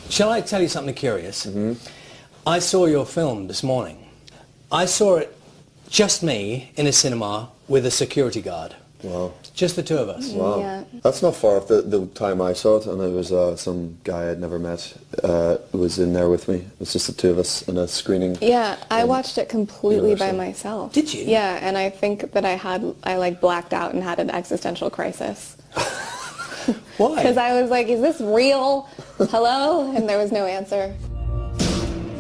Shall I tell you something curious? I saw your film this morning. I saw it, just me, in a cinema with a security guard. Wow. Just the two of us. Wow. Yeah. That's not far off the time I saw it, and it was some guy I'd never met was in there with me. It was just the two of us in a screening. Yeah, I watched it completely by myself. Did you? Yeah, and I think that I like blacked out and had an existential crisis. Why? Because I was like, is this real? Hello? And there was no answer.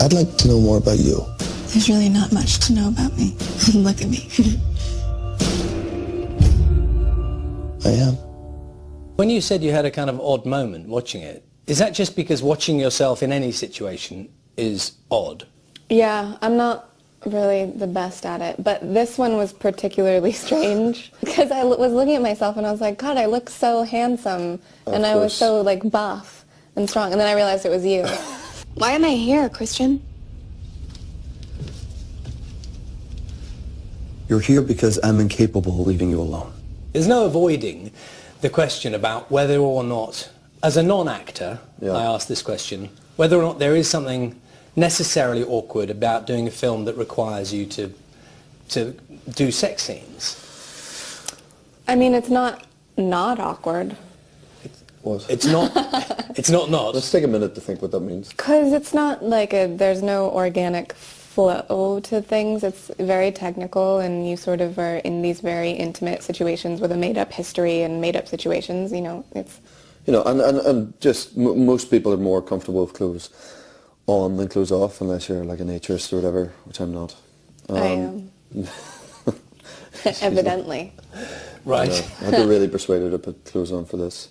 I'd like to know more about you. There's really not much to know about me. Look at me. I am. When you said you had a kind of odd moment watching it, is that just because watching yourself in any situation is odd? Yeah, I'm not really the best at it, but this one was particularly strange because I was looking at myself and I was like, God, I look so handsome, and I was so like buff and strong, and then I realized it was you. Why am I here, Christian? You're here because I'm incapable of leaving you alone. There's no avoiding the question about whether or not, as a non-actor, I ask this question, whether or not there is something necessarily awkward about doing a film that requires you to do sex scenes. I mean, it's not awkward. What? It's not. It's not. Let's take a minute to think what that means. Because it's not like there's no organic flow to things. It's very technical, and you sort of are in these very intimate situations with a made-up history and made-up situations. You know, it's. You know, and just most people are more comfortable with clothes on than clothes off, unless you're like a naturist or whatever, which I'm not. I am. Evidently. Right. I'd be really persuaded to put clothes on for this.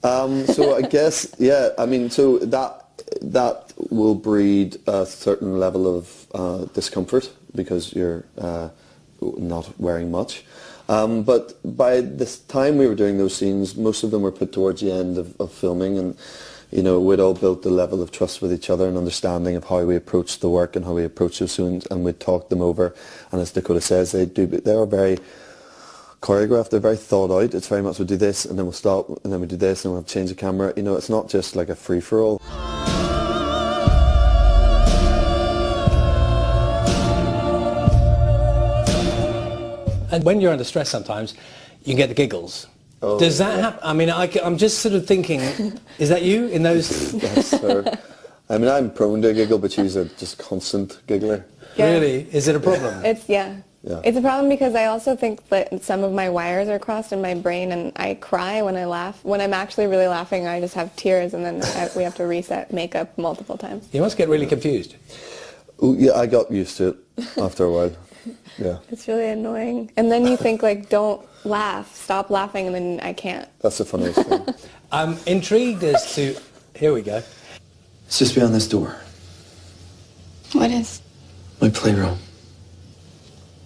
So I guess, yeah, I mean, so that will breed a certain level of discomfort because you're not wearing much. But by this time we were doing those scenes, most of them were put towards the end of filming, and you know, we'd all built a level of trust with each other and understanding of how we approached the work and how we approached those scenes, and we'd talk them over. And as Dakota says, they are very choreographed, they're very thought out. It's very much, we'll do this and then we'll stop and then we do this and we'll change the camera. You know, it's not just like a free-for-all. And when you're under stress sometimes, you get the giggles. Oh, does that happen? I mean, I'm just sort of thinking, is that you in those? That's her. I mean, I'm prone to a giggle, but she's a just constant giggler. Yeah. Really? Is it a problem? It's a problem because I also think that some of my wires are crossed in my brain, and I cry when I laugh. When I'm actually really laughing, I just have tears, and then we have to reset makeup multiple times. You must get really confused. Ooh, yeah, I got used to it after a while. Yeah. It's really annoying. And then you think, like, don't laugh, stop laughing, and then I can't. That's the funniest thing. I'm intrigued as to, here we go. It's just beyond this door. What is? My playroom.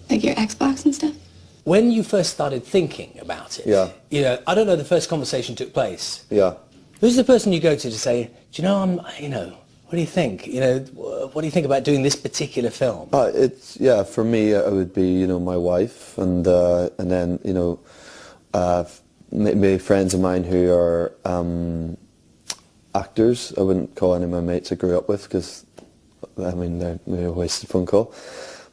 Like your Xbox and stuff? When you first started thinking about it, you know, I don't know, the first conversation took place. Yeah. Who's the person you go to say, do you know, what do you think? You know, what do you think about doing this particular film? For me, it would be, you know, my wife, and then, you know, maybe friends of mine who are actors. I wouldn't call any of my mates I grew up with because, I mean, they're maybe a wasted phone call.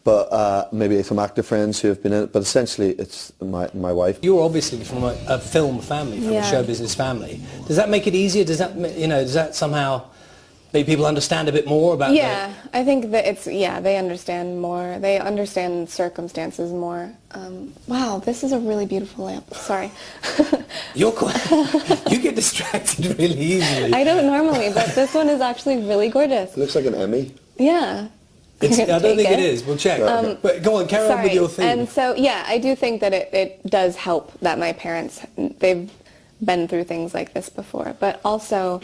But maybe some actor friends who have been in it. But essentially, it's my wife. You're obviously from a film family, from a show business family. Does that make it easier? Does that somehow make people understand a bit more about? Yeah, I think that they understand more. They understand circumstances more. Wow, this is a really beautiful lamp. Sorry. You get distracted really easily. I don't normally, but this one is actually really gorgeous. It looks like an Emmy. Yeah. I don't think it is. We'll check. But go on, carry on with your theme. And so, yeah, I do think that it does help that my parents, they've been through things like this before. But also,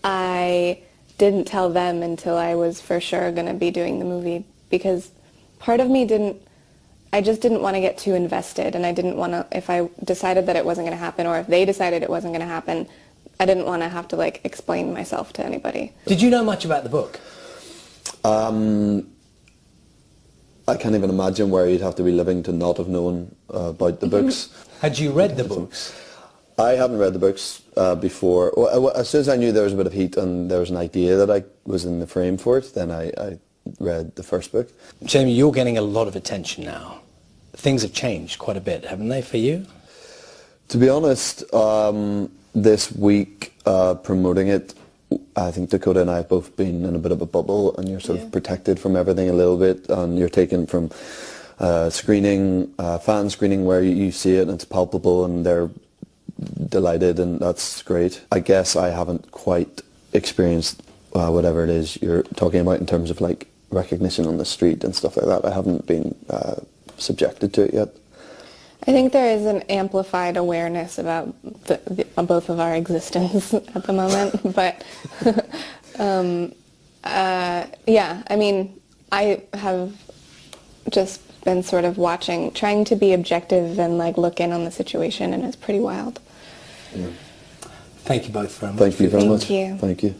I didn't tell them until I was for sure going to be doing the movie, because part of me I just didn't want to get too invested, and I didn't want to, if I decided that it wasn't going to happen, or if they decided it wasn't going to happen, I didn't want to have to, like, explain myself to anybody. Did you know much about the book? I can't even imagine where you'd have to be living to not have known about the books. Had you read the books? I haven't read the books. before. Well, as soon as I knew there was a bit of heat and there was an idea that I was in the frame for it, then I read the first book. Jamie, you're getting a lot of attention now. Things have changed quite a bit, haven't they, for you? To be honest, this week promoting it, I think Dakota and I have both been in a bit of a bubble, and you're sort of protected from everything a little bit, and you're taken from screening, fan screening where you see it and it's palpable and they're delighted, and that's great. I guess I haven't quite experienced whatever it is you're talking about in terms of like recognition on the street and stuff like that. I haven't been subjected to it yet. I think there is an amplified awareness about both of our existence at the moment, but yeah, I mean, I have just been sort of watching, trying to be objective and like look in on the situation, and it's pretty wild. Thank you both very much. Thank you very much. Thank you. Thank you.